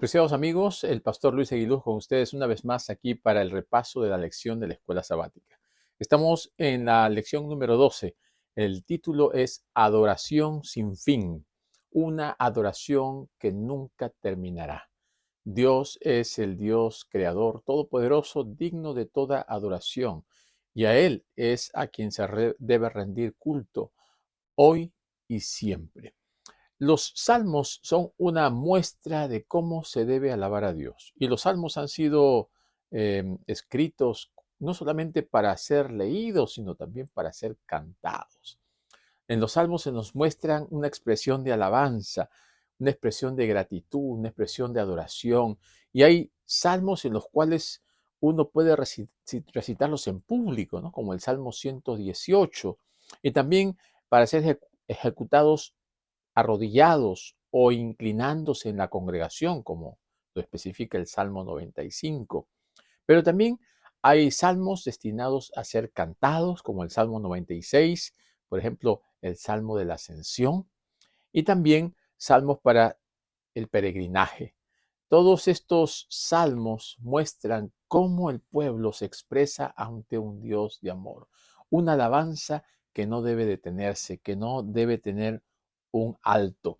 Apreciados amigos, el pastor Luis Aguiluz con ustedes una vez más aquí para el repaso de la lección de la escuela sabática. Estamos en la lección número 12. El título es Adoración sin fin, una adoración que nunca terminará. Dios es el Dios creador todopoderoso, digno de toda adoración, y a Él es a quien debe rendir culto hoy y siempre. Los salmos son una muestra de cómo se debe alabar a Dios. Y los salmos han sido escritos no solamente para ser leídos, sino también para ser cantados. En los salmos se nos muestran una expresión de alabanza, una expresión de gratitud, una expresión de adoración. Y hay salmos en los cuales uno puede recitarlos en público, ¿no? Como el Salmo 118. Y también para ser ejecutados arrodillados o inclinándose en la congregación, como lo especifica el Salmo 95. Pero también hay salmos destinados a ser cantados, como el Salmo 96, por ejemplo, el Salmo de la Ascensión, y también salmos para el peregrinaje. Todos estos salmos muestran cómo el pueblo se expresa ante un Dios de amor, una alabanza que no debe detenerse, que no debe tener un alto.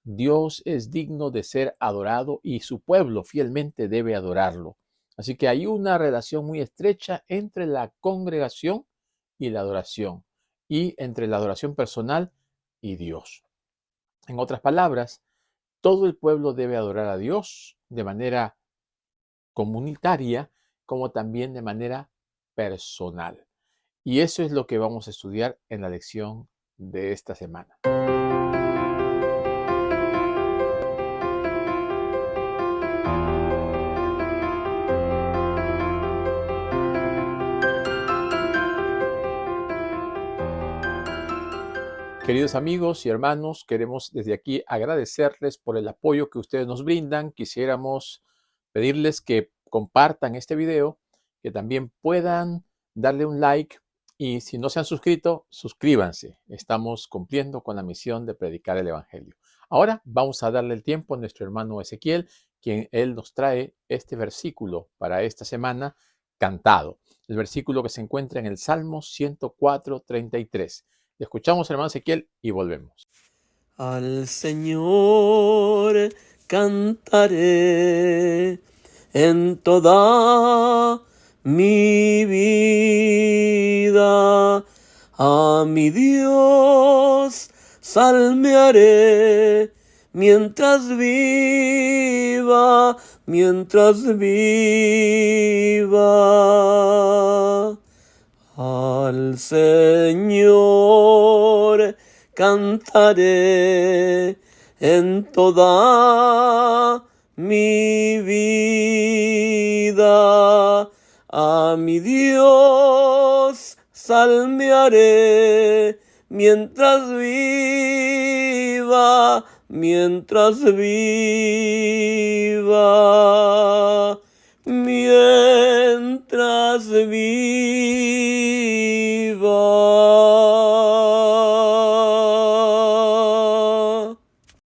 Dios es digno de ser adorado y su pueblo fielmente debe adorarlo. Así que hay una relación muy estrecha entre la congregación y la adoración, y entre la adoración personal y Dios. En otras palabras, todo el pueblo debe adorar a Dios de manera comunitaria como también de manera personal. Y eso es lo que vamos a estudiar en la lección de esta semana. Queridos amigos y hermanos, queremos desde aquí agradecerles por el apoyo que ustedes nos brindan. Quisiéramos pedirles que compartan este video, que también puedan darle un like y si no se han suscrito, suscríbanse. Estamos cumpliendo con la misión de predicar el Evangelio. Ahora vamos a darle el tiempo a nuestro hermano Ezequiel, quien él nos trae este versículo para esta semana cantado. El versículo que se encuentra en el Salmo 104:33. Escuchamos, hermano Ezequiel, y volvemos. Al Señor cantaré en toda mi vida, a mi Dios salmearé mientras viva, Al Señor cantaré en toda mi vida, a mi Dios salmearé mientras viva, mientras viva.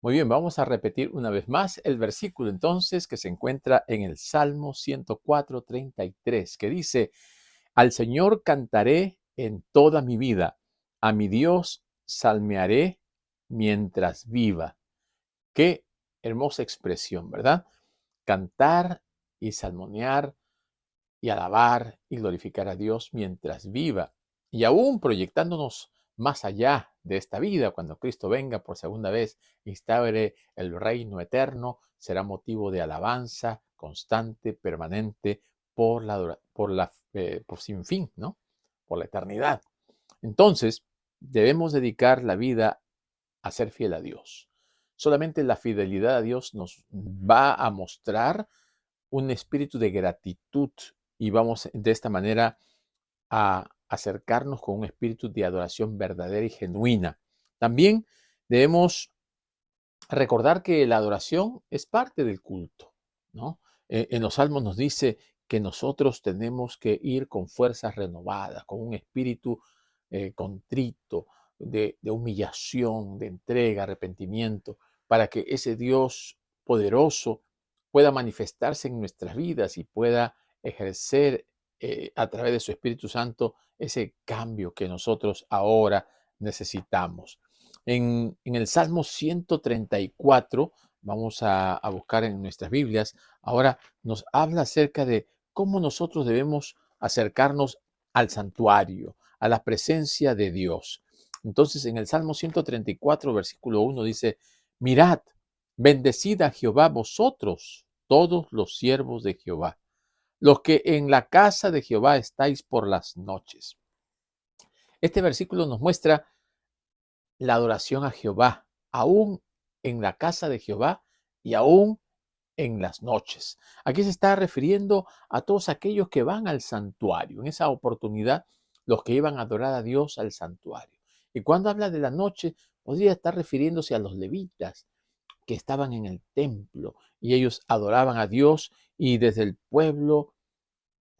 Muy bien, vamos a repetir una vez más el versículo entonces que se encuentra en el Salmo 104:33, que dice: Al Señor cantaré en toda mi vida, a mi Dios salmearé mientras viva. Qué hermosa expresión, ¿verdad? Cantar y salmodiar y alabar y glorificar a Dios mientras viva. Y aún proyectándonos más allá de esta vida, cuando Cristo venga por segunda vez, instaure el reino eterno, será motivo de alabanza constante, permanente, por sin fin, ¿no? Por la eternidad. Entonces, debemos dedicar la vida a ser fiel a Dios. Solamente la fidelidad a Dios nos va a mostrar un espíritu de gratitud y vamos de esta manera a acercarnos con un espíritu de adoración verdadera y genuina. También debemos recordar que la adoración es parte del culto, ¿no? En los Salmos nos dice que nosotros tenemos que ir con fuerzas renovadas, con un espíritu contrito, de humillación, de entrega, arrepentimiento, para que ese Dios poderoso pueda manifestarse en nuestras vidas y pueda ejercer a través de su Espíritu Santo ese cambio que nosotros ahora necesitamos. En el Salmo 134, vamos a buscar en nuestras Biblias, ahora nos habla acerca de cómo nosotros debemos acercarnos al santuario, a la presencia de Dios. Entonces, en el Salmo 134, versículo 1 dice: mirad, bendecid a Jehová vosotros, todos los siervos de Jehová, los que en la casa de Jehová estáis por las noches. Este versículo nos muestra la adoración a Jehová, aún en la casa de Jehová y aún en las noches. Aquí se está refiriendo a todos aquellos que van al santuario. En esa oportunidad, los que iban a adorar a Dios al santuario. Y cuando habla de la noche, podría estar refiriéndose a los levitas que estaban en el templo y ellos adoraban a Dios, y desde el pueblo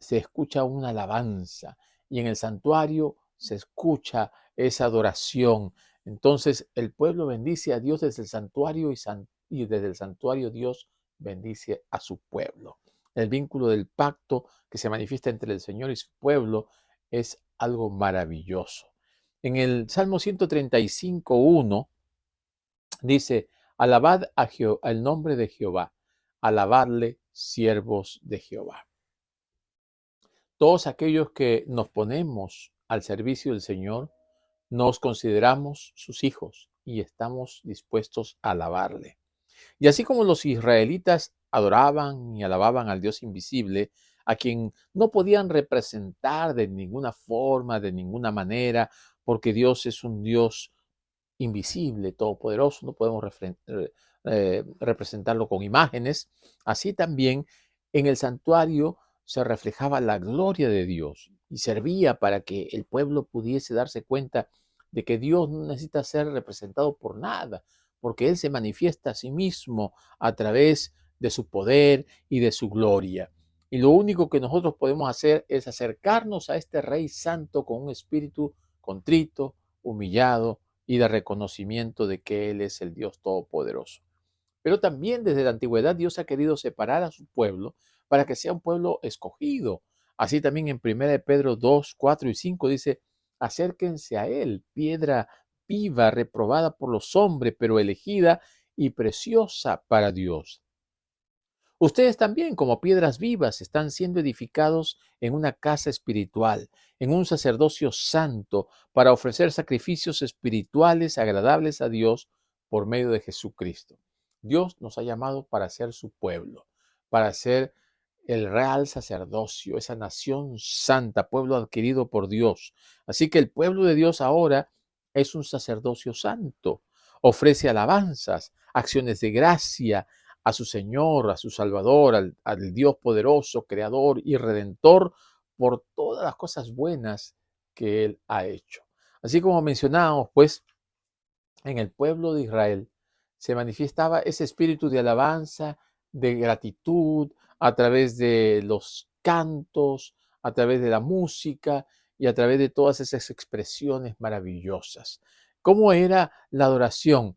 se escucha una alabanza y en el santuario se escucha esa adoración. Entonces el pueblo bendice a Dios desde el santuario y desde el santuario Dios bendice a su pueblo. El vínculo del pacto que se manifiesta entre el Señor y su pueblo es algo maravilloso. En el Salmo 135:1 dice: alabad al nombre de Jehová, alabadle, siervos de Jehová. Todos aquellos que nos ponemos al servicio del Señor, nos consideramos sus hijos y estamos dispuestos a alabarle. Y así como los israelitas adoraban y alababan al Dios invisible, a quien no podían representar de ninguna forma, de ninguna manera, porque Dios es un Dios invisible, todopoderoso, no podemos representarlo con imágenes. Así también en el santuario se reflejaba la gloria de Dios y servía para que el pueblo pudiese darse cuenta de que Dios no necesita ser representado por nada, porque Él se manifiesta a sí mismo a través de su poder y de su gloria. Y lo único que nosotros podemos hacer es acercarnos a este Rey Santo con un espíritu contrito, humillado y de reconocimiento de que Él es el Dios Todopoderoso. Pero también desde la antigüedad Dios ha querido separar a su pueblo para que sea un pueblo escogido. Así también en 1 Pedro 2, 4 y 5 dice: acérquense a Él, piedra viva, reprobada por los hombres, pero elegida y preciosa para Dios. Ustedes también, como piedras vivas, están siendo edificados en una casa espiritual, en un sacerdocio santo, para ofrecer sacrificios espirituales agradables a Dios por medio de Jesucristo. Dios nos ha llamado para ser su pueblo, para ser el real sacerdocio, esa nación santa, pueblo adquirido por Dios. Así que el pueblo de Dios ahora es un sacerdocio santo. Ofrece alabanzas, acciones de gracia a su Señor, a su Salvador, al Dios poderoso, creador y redentor, por todas las cosas buenas que Él ha hecho. Así como mencionábamos, pues, en el pueblo de Israel se manifestaba ese espíritu de alabanza, de gratitud, a través de los cantos, a través de la música y a través de todas esas expresiones maravillosas. ¿Cómo era la adoración?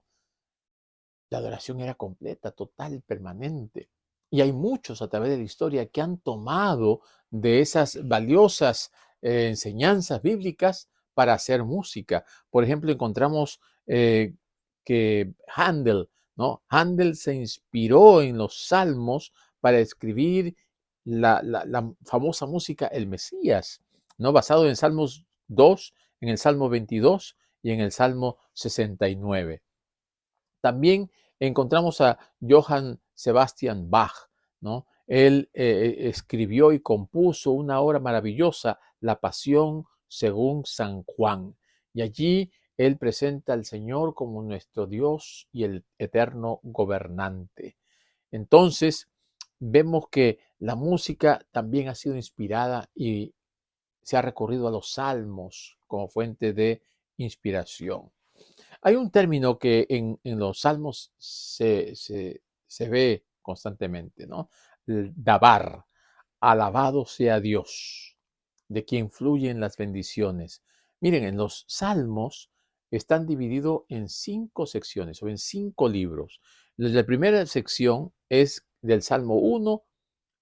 La adoración era completa, total, permanente. Y hay muchos a través de la historia que han tomado de esas valiosas enseñanzas bíblicas para hacer música. Por ejemplo, encontramos que Handel, ¿no? Handel se inspiró en los salmos para escribir la famosa música El Mesías, ¿no? Basado en Salmos 2, en el Salmo 22 y en el Salmo 69. También encontramos a Johann Sebastian Bach, ¿no? Él escribió y compuso una obra maravillosa, La Pasión según San Juan. Y allí él presenta al Señor como nuestro Dios y el eterno gobernante. Entonces, vemos que la música también ha sido inspirada y se ha recurrido a los salmos como fuente de inspiración. Hay un término que en los salmos se ve constantemente, ¿no? El dabar, alabado sea Dios, de quien fluyen las bendiciones. Miren, en los salmos están divididos en 5 secciones o en 5 libros. La primera sección es del Salmo 1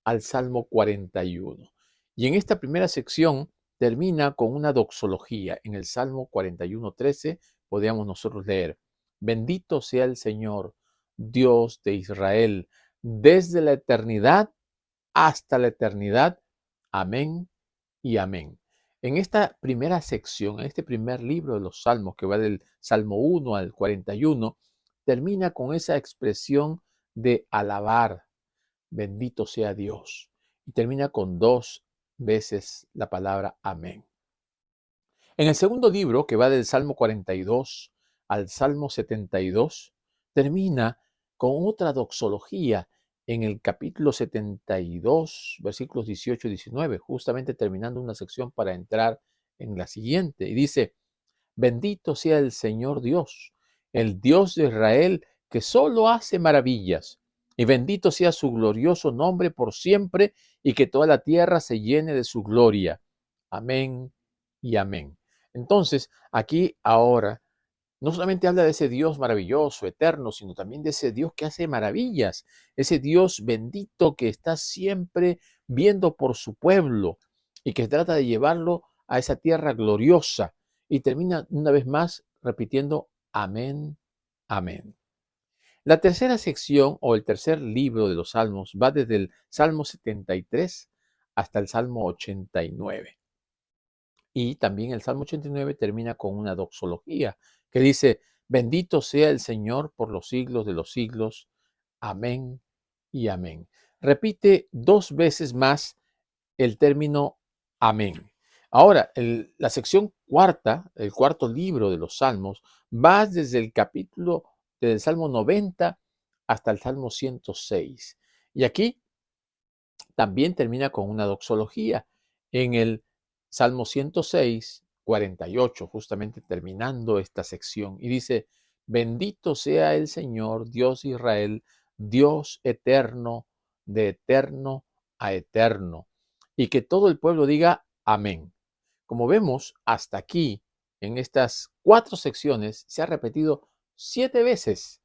al Salmo 41. Y en esta primera sección termina con una doxología. En el Salmo 41:13 podríamos nosotros leer: Bendito sea el Señor, Dios de Israel, desde la eternidad hasta la eternidad. Amén y amén. En esta primera sección, en este primer libro de los Salmos, que va del Salmo 1 al 41, termina con esa expresión de alabar, bendito sea Dios, y termina con 2 veces la palabra amén. En el segundo libro, que va del Salmo 42 al Salmo 72, termina con otra doxología en el capítulo 72, versículos 18 y 19, justamente terminando una sección para entrar en la siguiente. Y dice: Bendito sea el Señor Dios, el Dios de Israel, que solo hace maravillas. Y bendito sea su glorioso nombre por siempre, y que toda la tierra se llene de su gloria. Amén y amén. Entonces, aquí ahora no solamente habla de ese Dios maravilloso, eterno, sino también de ese Dios que hace maravillas, ese Dios bendito que está siempre viendo por su pueblo y que trata de llevarlo a esa tierra gloriosa. Y termina una vez más repitiendo amén, amén. La tercera sección o el tercer libro de los Salmos va desde el Salmo 73 hasta el Salmo 89. Y también el Salmo 89 termina con una doxología que dice: Bendito sea el Señor por los siglos de los siglos. Amén y amén. Repite 2 veces más el término amén. Ahora, la sección cuarta, el cuarto libro de los Salmos, va desde el capítulo del Salmo 90 hasta el Salmo 106. Y aquí también termina con una doxología. En el Salmo 106, 48, justamente terminando esta sección, y dice: Bendito sea el Señor, Dios de Israel, Dios eterno, de eterno a eterno. Y que todo el pueblo diga amén. Como vemos, hasta aquí, en estas 4 secciones, se ha repetido 7 veces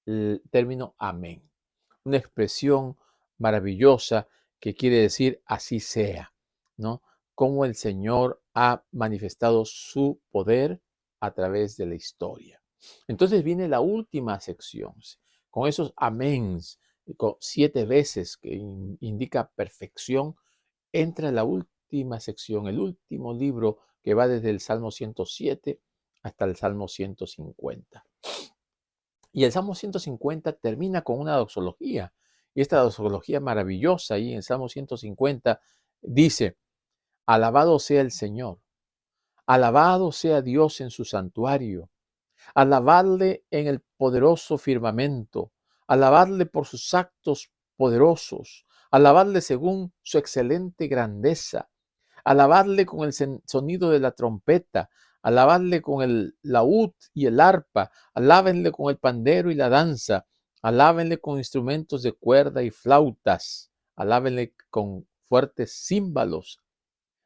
el término amén. Una expresión maravillosa que quiere decir así sea, ¿no? Cómo el Señor ha manifestado su poder a través de la historia. Entonces viene la última sección, con esos améns, con 7 veces que indica perfección. Entra la última sección, el último libro, que va desde el Salmo 107 hasta el Salmo 150. Y el Salmo 150 termina con una doxología. Y esta doxología maravillosa ahí en el Salmo 150 dice: Alabado sea el Señor, alabado sea Dios en su santuario, alabadle en el poderoso firmamento, alabadle por sus actos poderosos, alabadle según su excelente grandeza, alabadle con el sonido de la trompeta, alabadle con el laúd y el arpa, alábenle con el pandero y la danza, alábenle con instrumentos de cuerda y flautas, alábenle con fuertes címbalos,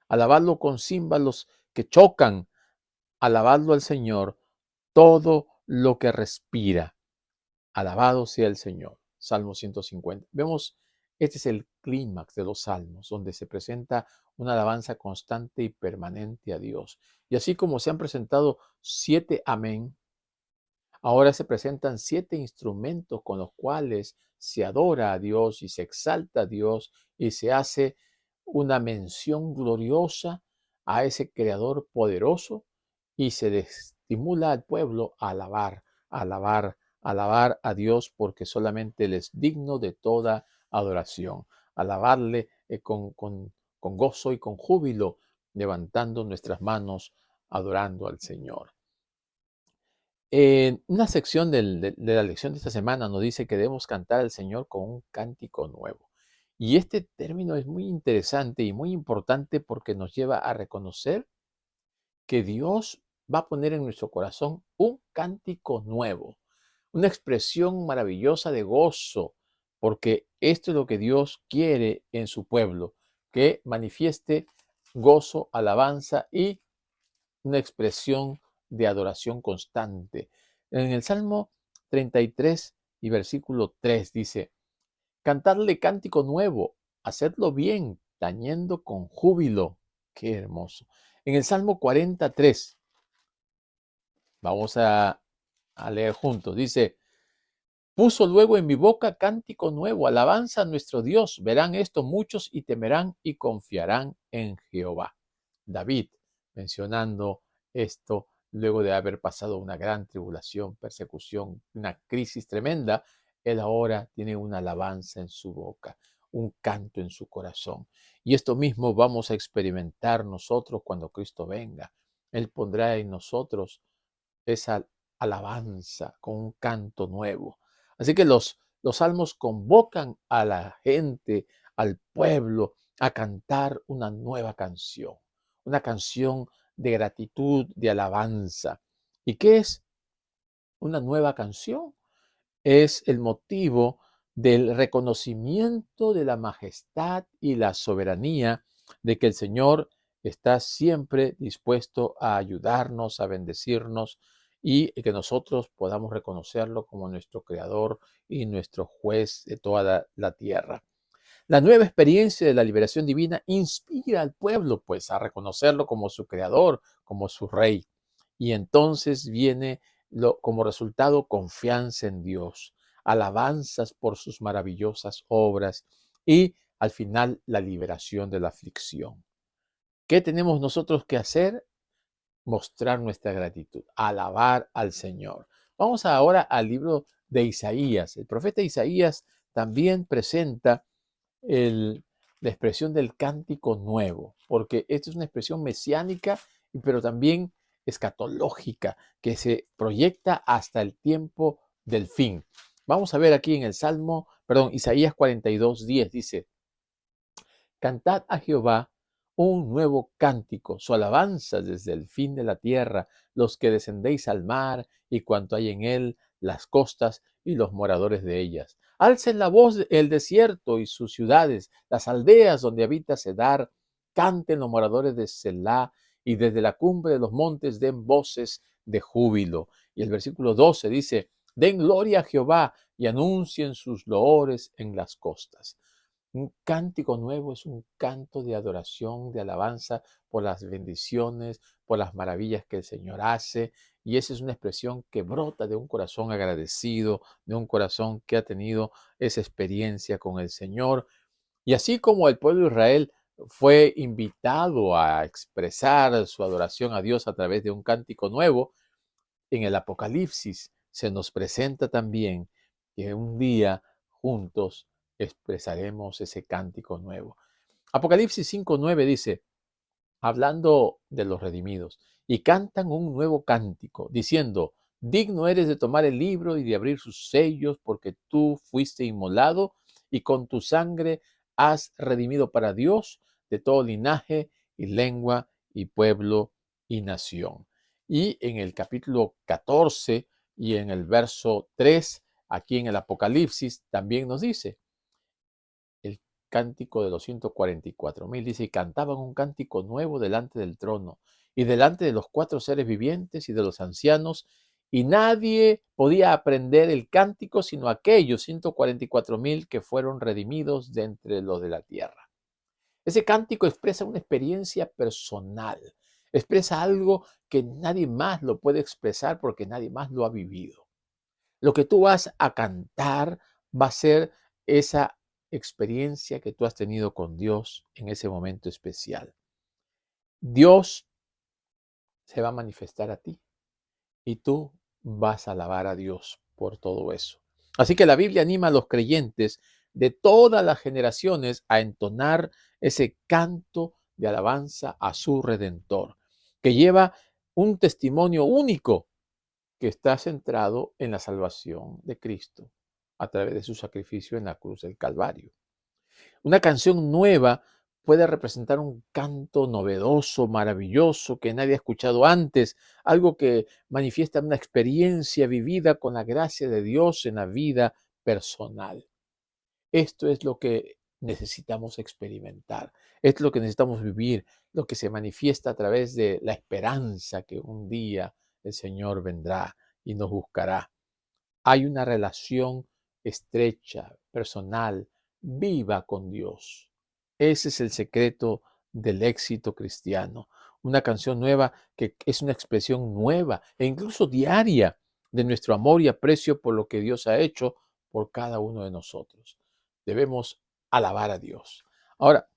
alabadlo con címbalos que chocan, alabadlo al Señor todo lo que respira. Alabado sea el Señor. Salmo 150. Vemos, este es el clímax de los salmos, donde se presenta una alabanza constante y permanente a Dios. Y así como se han presentado 7 amén, ahora se presentan 7 instrumentos con los cuales se adora a Dios y se exalta a Dios y se hace una mención gloriosa a ese Creador poderoso y se estimula al pueblo a alabar, alabar, alabar a Dios, porque solamente Él es digno de toda adoración. Alabarle con gozo y con júbilo, levantando nuestras manos, adorando al Señor. En una sección de la lección de esta semana nos dice que debemos cantar al Señor con un cántico nuevo. Y este término es muy interesante y muy importante porque nos lleva a reconocer que Dios va a poner en nuestro corazón un cántico nuevo, una expresión maravillosa de gozo, porque esto es lo que Dios quiere en su pueblo, que manifieste gozo, alabanza y una expresión de adoración constante. En el Salmo 33 y versículo 3 dice: Cantadle cántico nuevo, hacedlo bien, tañendo con júbilo. Qué hermoso. En el Salmo 43, vamos a leer juntos, dice, puso luego en mi boca cántico nuevo, alabanza a nuestro Dios. Verán esto muchos y temerán y confiarán en Jehová. David mencionando esto luego de haber pasado una gran tribulación, persecución, una crisis tremenda, él ahora tiene una alabanza en su boca, un canto en su corazón. Y esto mismo vamos a experimentar nosotros cuando Cristo venga. Él pondrá en nosotros esa alabanza con un canto nuevo. Así que los salmos convocan a la gente, al pueblo, a cantar una canción de gratitud, de alabanza. ¿Y qué es una nueva canción? Es el motivo del reconocimiento de la majestad y la soberanía de que el Señor está siempre dispuesto a ayudarnos, a bendecirnos y que nosotros podamos reconocerlo como nuestro creador y nuestro juez de toda la tierra. La nueva experiencia de la liberación divina inspira al pueblo pues a reconocerlo como su creador, como su rey. Y entonces viene como resultado confianza en Dios, alabanzas por sus maravillosas obras y al final la liberación de la aflicción. ¿Qué tenemos nosotros que hacer? Mostrar nuestra gratitud, alabar al Señor. Vamos ahora al libro de Isaías. El profeta Isaías también presenta la expresión del cántico nuevo, porque esta es una expresión mesiánica, pero también escatológica, que se proyecta hasta el tiempo del fin. Vamos a ver aquí en el Isaías 42:10 dice, cantad a Jehová un nuevo cántico, su alabanza desde el fin de la tierra, los que descendéis al mar y cuanto hay en él, las costas y los moradores de ellas. Alcen la voz el desierto y sus ciudades, las aldeas donde habita Cedar, canten los moradores de Selá y desde la cumbre de los montes den voces de júbilo. Y el versículo 12 dice, den gloria a Jehová y anuncien sus loores en las costas. Un cántico nuevo es un canto de adoración, de alabanza por las bendiciones, por las maravillas que el Señor hace. Y esa es una expresión que brota de un corazón agradecido, de un corazón que ha tenido esa experiencia con el Señor. Y así como el pueblo de Israel fue invitado a expresar su adoración a Dios a través de un cántico nuevo, en el Apocalipsis se nos presenta también que un día juntos expresaremos ese cántico nuevo. Apocalipsis 5:9 dice, hablando de los redimidos, y cantan un nuevo cántico, diciendo, digno eres de tomar el libro y de abrir sus sellos, porque tú fuiste inmolado y con tu sangre has redimido para Dios de todo linaje y lengua y pueblo y nación. Y en el capítulo 14 y en el verso 3, aquí en el Apocalipsis, también nos dice, el cántico de los 144,000 dice, y cantaban un cántico nuevo delante del trono y delante de los 4 seres vivientes y de los ancianos, y nadie podía aprender el cántico sino aquellos 144,000 que fueron redimidos de entre los de la tierra. Ese cántico expresa una experiencia personal, expresa algo que nadie más lo puede expresar porque nadie más lo ha vivido. Lo que tú vas a cantar va a ser esa experiencia que tú has tenido con Dios en ese momento especial. Dios se va a manifestar a ti y tú vas a alabar a Dios por todo eso. Así que la Biblia anima a los creyentes de todas las generaciones a entonar ese canto de alabanza a su Redentor, que lleva un testimonio único que está centrado en la salvación de Cristo a través de su sacrificio en la cruz del Calvario. Una canción nueva puede representar un canto novedoso, maravilloso, que nadie ha escuchado antes, algo que manifiesta una experiencia vivida con la gracia de Dios en la vida personal. Esto es lo que necesitamos experimentar, es lo que necesitamos vivir, lo que se manifiesta a través de la esperanza que un día el Señor vendrá y nos buscará. Hay una relación estrecha, personal, viva con Dios. Ese es el secreto del éxito cristiano. Una canción nueva que es una expresión nueva e incluso diaria de nuestro amor y aprecio por lo que Dios ha hecho por cada uno de nosotros. Debemos alabar a Dios. Ahora,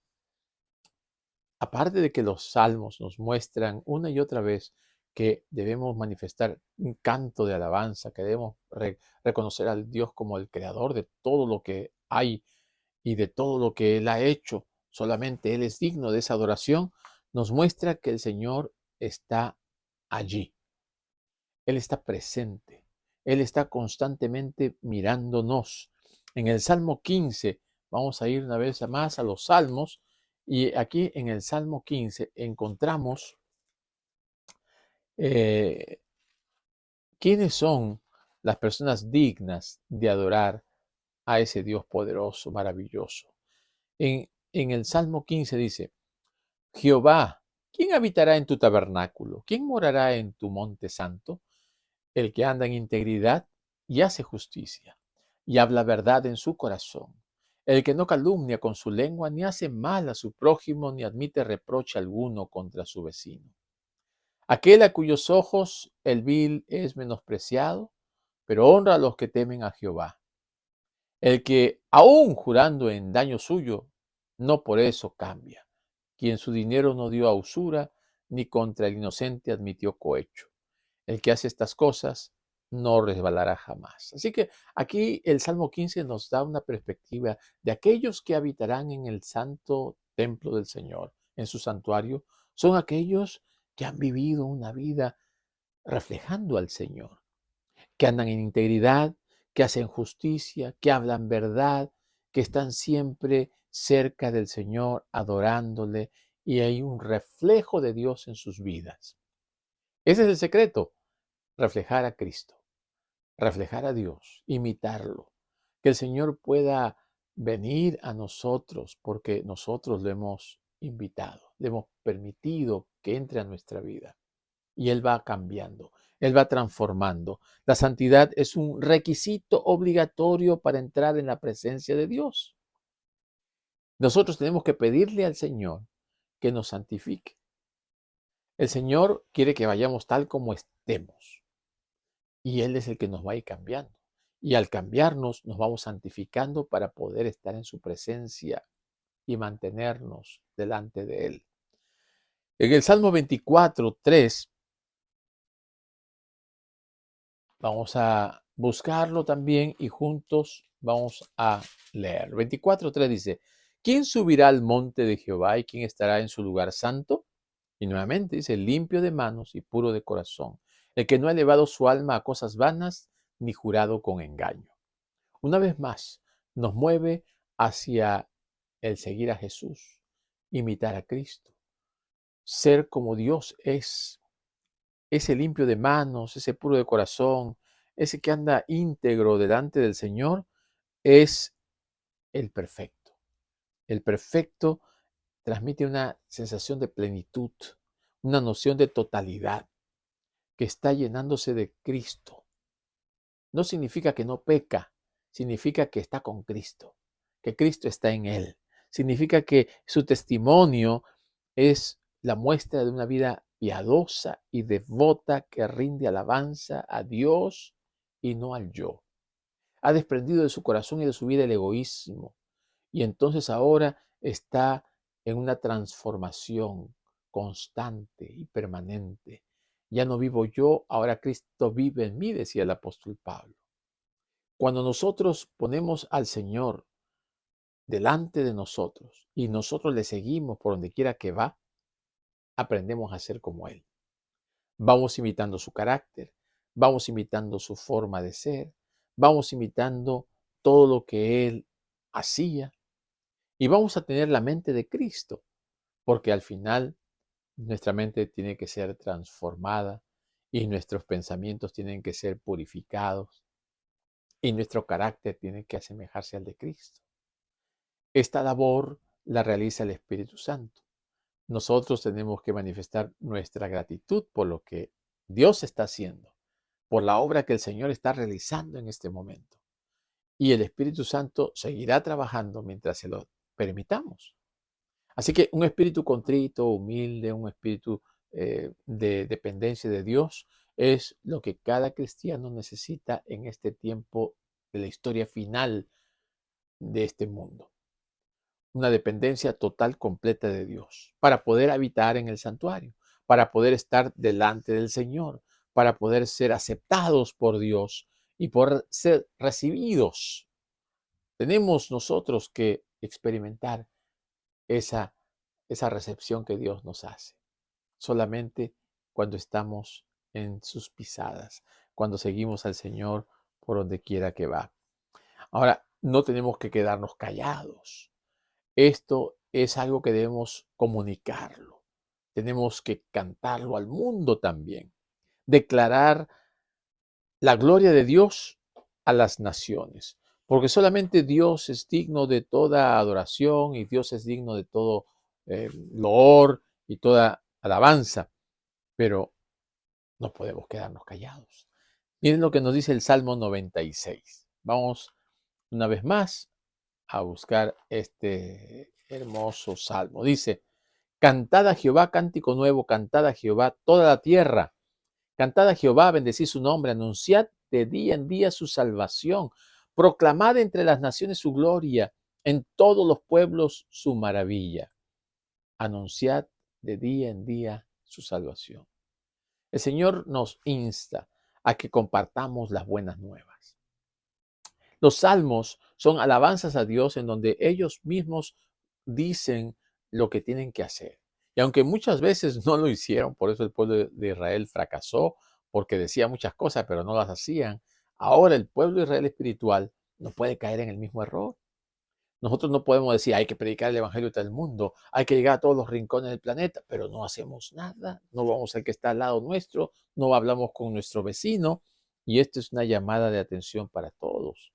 aparte de que los salmos nos muestran una y otra vez que debemos manifestar un canto de alabanza, que debemos reconocer al Dios como el creador de todo lo que hay y de todo lo que Él ha hecho, solamente Él es digno de esa adoración, nos muestra que el Señor está allí. Él está presente. Él está constantemente mirándonos. En el Salmo 15, vamos a ir una vez más a los Salmos, y aquí en el Salmo 15 encontramos eh, quiénes son las personas dignas de adorar a ese Dios poderoso, maravilloso. En el Salmo 15 dice, Jehová, ¿quién habitará en tu tabernáculo? ¿Quién morará en tu monte santo? El que anda en integridad y hace justicia, y habla verdad en su corazón. El que no calumnia con su lengua, ni hace mal a su prójimo, ni admite reproche alguno contra su vecino. Aquel a cuyos ojos el vil es menospreciado, pero honra a los que temen a Jehová. El que, aun jurando en daño suyo, no por eso cambia. Quien su dinero no dio a usura, ni contra el inocente admitió cohecho. El que hace estas cosas no resbalará jamás. Así que aquí el Salmo 15 nos da una perspectiva de aquellos que habitarán en el santo templo del Señor, en su santuario, son aquellos que han vivido una vida reflejando al Señor, que andan en integridad, que hacen justicia, que hablan verdad, que están siempre cerca del Señor, adorándole, y hay un reflejo de Dios en sus vidas. Ese es el secreto, reflejar a Cristo, reflejar a Dios, imitarlo, que el Señor pueda venir a nosotros porque nosotros le hemos invitado, le hemos permitido que entre a nuestra vida. Y Él va cambiando, Él va transformando. La santidad es un requisito obligatorio para entrar en la presencia de Dios. Nosotros tenemos que pedirle al Señor que nos santifique. El Señor quiere que vayamos tal como estemos y Él es el que nos va a ir cambiando. Y al cambiarnos nos vamos santificando para poder estar en su presencia y mantenernos delante de Él. En el Salmo 24:3 vamos a buscarlo también y juntos vamos a leer. 24:3 dice, ¿quién subirá al monte de Jehová y quién estará en su lugar santo? Y nuevamente dice, limpio de manos y puro de corazón, el que no ha elevado su alma a cosas vanas ni jurado con engaño. Una vez más, nos mueve hacia el seguir a Jesús, imitar a Cristo, ser como Dios es, ese limpio de manos, ese puro de corazón, ese que anda íntegro delante del Señor, es el perfecto. El perfecto transmite una sensación de plenitud, una noción de totalidad, que está llenándose de Cristo. No significa que no peca, significa que está con Cristo, que Cristo está en él. Significa que su testimonio es la muestra de una vida piadosa y devota que rinde alabanza a Dios y no al yo. Ha desprendido de su corazón y de su vida el egoísmo y entonces ahora está en una transformación constante y permanente. Ya no vivo yo, ahora Cristo vive en mí, decía el apóstol Pablo. Cuando nosotros ponemos al Señor delante de nosotros y nosotros le seguimos por donde quiera que va, aprendemos a ser como Él. Vamos imitando su carácter, vamos imitando su forma de ser, vamos imitando todo lo que Él hacía y vamos a tener la mente de Cristo, porque al final nuestra mente tiene que ser transformada y nuestros pensamientos tienen que ser purificados y nuestro carácter tiene que asemejarse al de Cristo. Esta labor la realiza el Espíritu Santo. Nosotros tenemos que manifestar nuestra gratitud por lo que Dios está haciendo, por la obra que el Señor está realizando en este momento. y el Espíritu Santo seguirá trabajando mientras se lo permitamos. Así que un espíritu contrito, humilde, un espíritu de dependencia de Dios es lo que cada cristiano necesita en este tiempo de la historia final de este mundo. Una dependencia total, completa de Dios, para poder habitar en el santuario, para poder estar delante del Señor, para poder ser aceptados por Dios y por ser recibidos. Tenemos nosotros que experimentar esa, esa recepción que Dios nos hace, solamente cuando estamos en sus pisadas, cuando seguimos al Señor por donde quiera que va. Ahora, no tenemos que quedarnos callados. Esto es algo que debemos comunicarlo. Tenemos que cantarlo al mundo también. Declarar la gloria de Dios a las naciones. Porque solamente Dios es digno de toda adoración y Dios es digno de todo loor y toda alabanza. Pero no podemos quedarnos callados. Miren lo que nos dice el Salmo 96. Vamos una vez más a buscar este hermoso salmo. Dice, cantad a Jehová cántico nuevo, cantad a Jehová toda la tierra. Cantad a Jehová, bendecid su nombre, anunciad de día en día su salvación. Proclamad entre las naciones su gloria, en todos los pueblos su maravilla. Anunciad de día en día su salvación. El Señor nos insta a que compartamos las buenas nuevas. Los salmos son alabanzas a Dios en donde ellos mismos dicen lo que tienen que hacer. Y aunque muchas veces no lo hicieron, por eso el pueblo de Israel fracasó, porque decía muchas cosas, pero no las hacían. Ahora el pueblo de Israel espiritual no puede caer en el mismo error. Nosotros no podemos decir, hay que predicar el evangelio a todo el mundo, hay que llegar a todos los rincones del planeta, pero no hacemos nada, no vamos al que está al lado nuestro, no hablamos con nuestro vecino, y esto es una llamada de atención para todos.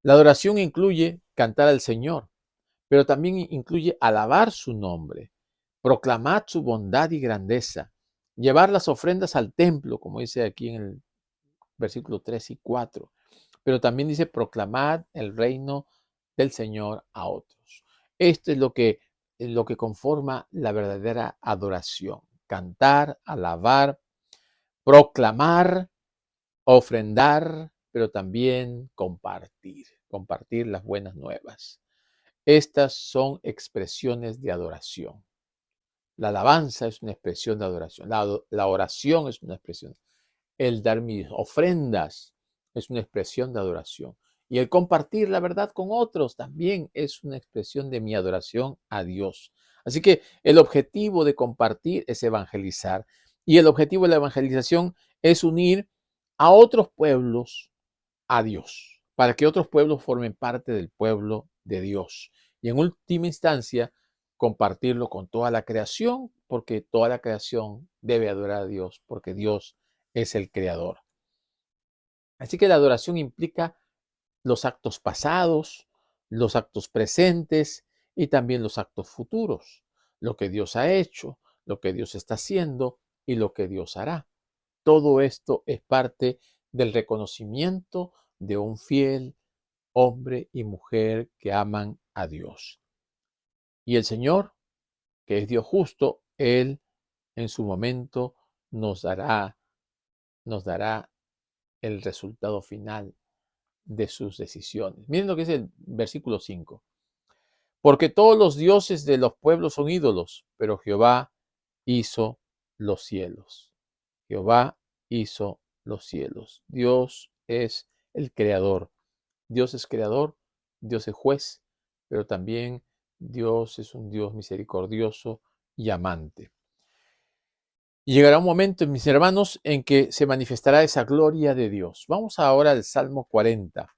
La adoración incluye cantar al Señor, pero también incluye alabar su nombre, proclamar su bondad y grandeza, llevar las ofrendas al templo, como dice aquí en el versículo 3 y 4, pero también dice proclamar el reino del Señor a otros. Esto es lo que conforma la verdadera adoración. Cantar, alabar, proclamar, ofrendar, pero también compartir las buenas nuevas. Estas son expresiones de adoración. La alabanza es una expresión de adoración. La oración es una expresión. El dar mis ofrendas es una expresión de adoración. Y el compartir la verdad con otros también es una expresión de mi adoración a Dios. Así que el objetivo de compartir es evangelizar. Y el objetivo de la evangelización es unir a otros pueblos a Dios, para que otros pueblos formen parte del pueblo de Dios. Y en última instancia, compartirlo con toda la creación, porque toda la creación debe adorar a Dios, porque Dios es el creador. Así que la adoración implica los actos pasados, los actos presentes y también los actos futuros. Lo que Dios ha hecho, lo que Dios está haciendo y lo que Dios hará. Todo esto es parte del reconocimiento de un fiel hombre y mujer que aman a Dios. Y el Señor, que es Dios justo, Él en su momento nos dará el resultado final de sus decisiones. Miren lo que dice el versículo 5. Porque todos los dioses de los pueblos son ídolos, pero Jehová hizo los cielos. Jehová hizo los cielos. Dios es el creador. Dios es creador, Dios es juez, pero también Dios es un Dios misericordioso y amante. Y llegará un momento, mis hermanos, en que se manifestará esa gloria de Dios. Vamos ahora al Salmo 40,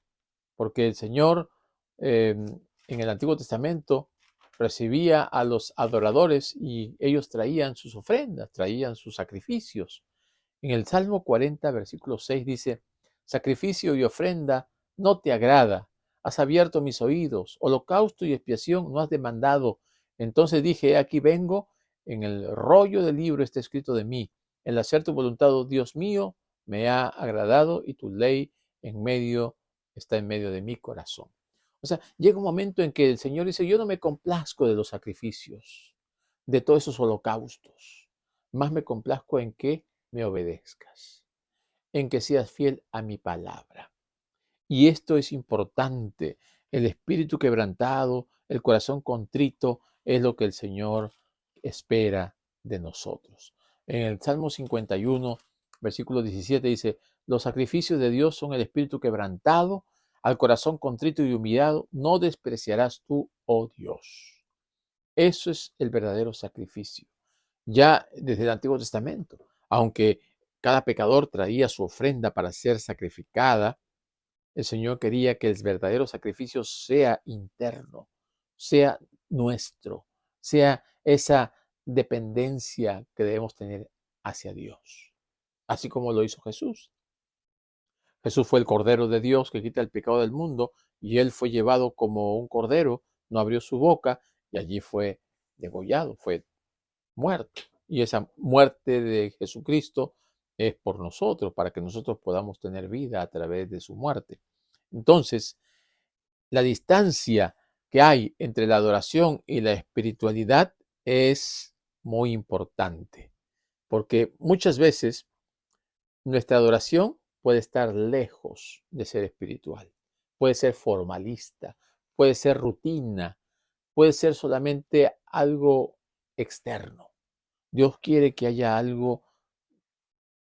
porque el Señor en el Antiguo Testamento recibía a los adoradores y ellos traían sus ofrendas, traían sus sacrificios. En el Salmo 40, versículo 6 dice, sacrificio y ofrenda no te agrada, has abierto mis oídos, holocausto y expiación no has demandado. Entonces dije, aquí vengo, en el rollo del libro está escrito de mí, el hacer tu voluntad, oh Dios mío, me ha agradado y tu ley en medio está en medio de mi corazón. O sea, llega un momento en que el Señor dice, yo no me complazco de los sacrificios, de todos esos holocaustos, más me complazco en que me obedezcas, en que seas fiel a mi palabra. Y esto es importante. El espíritu quebrantado, el corazón contrito, es lo que el Señor espera de nosotros. En el Salmo 51, versículo 17 dice, los sacrificios de Dios son el espíritu quebrantado, al corazón contrito y humillado, no despreciarás tú, oh Dios. Eso es el verdadero sacrificio. Ya desde el Antiguo Testamento, aunque cada pecador traía su ofrenda para ser sacrificada, el Señor quería que el verdadero sacrificio sea interno, sea nuestro, sea esa dependencia que debemos tener hacia Dios, así como lo hizo Jesús. Jesús fue el Cordero de Dios que quita el pecado del mundo y él fue llevado como un cordero, no abrió su boca y allí fue degollado, fue muerto. Y esa muerte de Jesucristo es por nosotros, para que nosotros podamos tener vida a través de su muerte. Entonces, la distancia que hay entre la adoración y la espiritualidad es muy importante, porque muchas veces nuestra adoración puede estar lejos de ser espiritual, puede ser formalista, puede ser rutina, puede ser solamente algo externo. Dios quiere que haya algo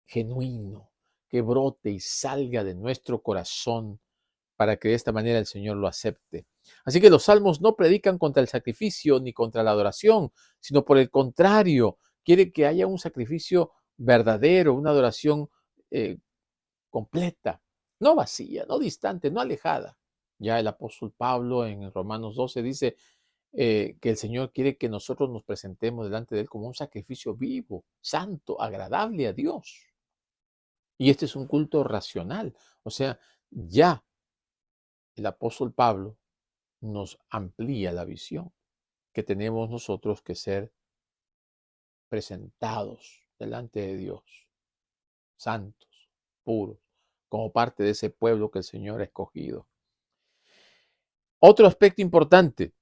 genuino, que brote y salga de nuestro corazón para que de esta manera el Señor lo acepte. Así que los salmos no predican contra el sacrificio ni contra la adoración, sino por el contrario, quiere que haya un sacrificio verdadero, una adoración eh, completa, no vacía, no distante, no alejada. Ya el apóstol Pablo en Romanos 12 dice que el Señor quiere que nosotros nos presentemos delante de Él como un sacrificio vivo, santo, agradable a Dios. Y este es un culto racional. O sea, ya el apóstol Pablo nos amplía la visión que tenemos nosotros que ser presentados delante de Dios, santos, puros, como parte de ese pueblo que el Señor ha escogido. Otro aspecto importante,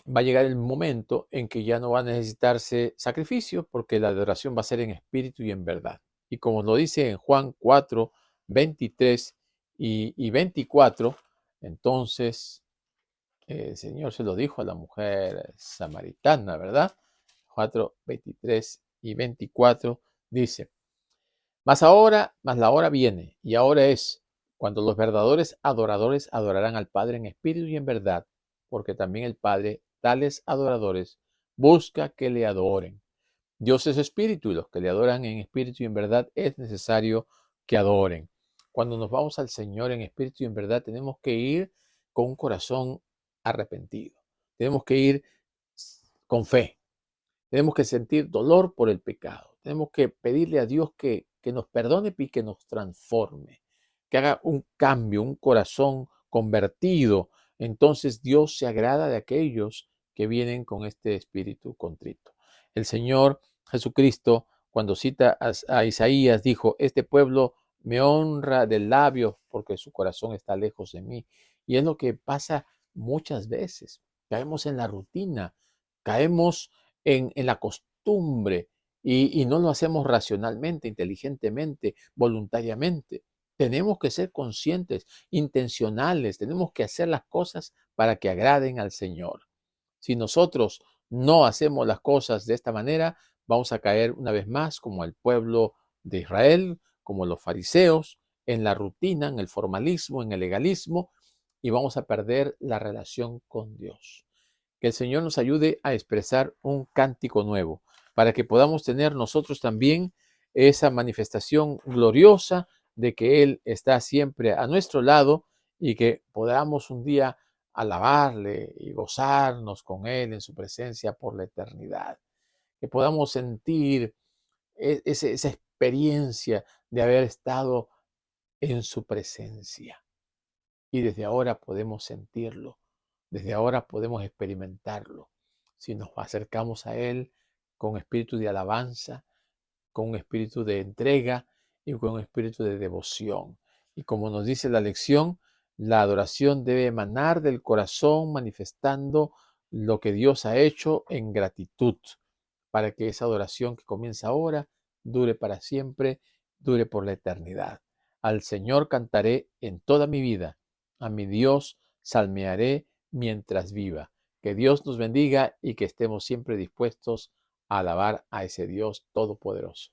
va a llegar el momento en que ya no va a necesitarse sacrificio porque la adoración va a ser en espíritu y en verdad. Y como lo dice en Juan 4, 23 y 24, entonces el Señor se lo dijo a la mujer samaritana, ¿verdad? 4, 23 y 24 dice, mas la hora viene, y ahora es, cuando los verdaderos adoradores adorarán al Padre en espíritu y en verdad, porque también el Padre, tales adoradores, busca que le adoren. Dios es espíritu y los que le adoran en espíritu y en verdad es necesario que adoren. Cuando nos vamos al Señor en espíritu y en verdad, tenemos que ir con un corazón arrepentido. Tenemos que ir con fe. Tenemos que sentir dolor por el pecado. Tenemos que pedirle a Dios que nos perdone y que nos transforme, que haga un cambio, un corazón convertido. Entonces Dios se agrada de aquellos que vienen con este espíritu contrito. El Señor Jesucristo, cuando cita a Isaías, dijo, este pueblo me honra de labios porque su corazón está lejos de mí. Y es lo que pasa muchas veces. Caemos en la rutina, caemos en la costumbre y no lo hacemos racionalmente, inteligentemente, voluntariamente. Tenemos que ser conscientes, intencionales, tenemos que hacer las cosas para que agraden al Señor. Si nosotros no hacemos las cosas de esta manera, vamos a caer una vez más como el pueblo de Israel, como los fariseos, en la rutina, en el formalismo, en el legalismo, y vamos a perder la relación con Dios. Que el Señor nos ayude a expresar un cántico nuevo, para que podamos tener nosotros también esa manifestación gloriosa de que Él está siempre a nuestro lado y que podamos un día alabarle y gozarnos con Él en su presencia por la eternidad. Que podamos sentir esa experiencia de haber estado en su presencia. Y desde ahora podemos sentirlo, desde ahora podemos experimentarlo. Si nos acercamos a Él con espíritu de alabanza, con un espíritu de entrega y con un espíritu de devoción. Y como nos dice la lección, La adoración debe emanar del corazón manifestando lo que Dios ha hecho en gratitud, para que esa adoración que comienza ahora dure para siempre, dure por la eternidad. Al Señor cantaré en toda mi vida, a mi Dios salmearé mientras viva. Que Dios nos bendiga y que estemos siempre dispuestos a alabar a ese Dios todopoderoso.